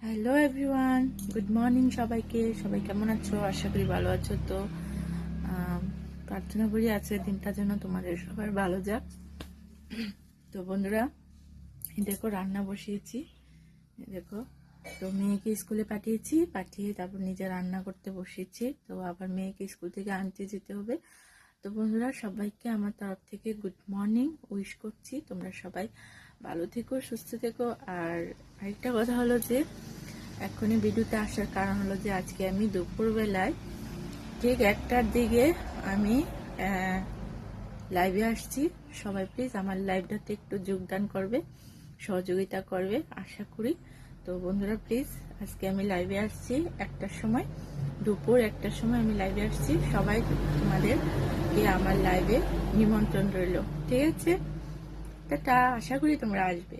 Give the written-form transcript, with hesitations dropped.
Hello everyone, good morning সবাইকে। সবাই কেমন আছো? আশা করি ভালো আছো। তো প্রার্থনা করি আজকের দিনটা যেন তোমাদের সবার ভালো যাক। তো বন্ধুরা, দেখো রান্না বসিয়েছি, দেখো। তো মেয়েকে স্কুলে পাঠিয়ে তারপর নিজে রান্না করতে বসিয়েছি। তো আবার মেয়েকে স্কুল থেকে আনতে যেতে হবে। তো বন্ধুরা, সবাইকে আমার তরফ থেকে গুড মর্নিং উইশ করছি। তোমরা সবাই ভালো থেকো, সুস্থ থেকো। আর আরেকটা কথা হলো যে এখনই ভিডিওতে আসার কারণ হলো যে আজকে আমি দুপুরবেলায় ঠিক 1টার দিকে আমি লাইভে আসছি। সবাই প্লিজ আমার লাইভটাতে একটু যোগদান করবে, সহযোগিতা করবে আশা করি। তো বন্ধুরা প্লিজ, আজকে আমি লাইভে আসছি 1টার সময়, দুপুর 1টার সময় আমি লাইভে আসছি। সবাই তোমাদেরকে আমার লাইভে নিমন্ত্রণ রইল, ঠিক আছে? টাটা, আশা করি তোমরা আসবে।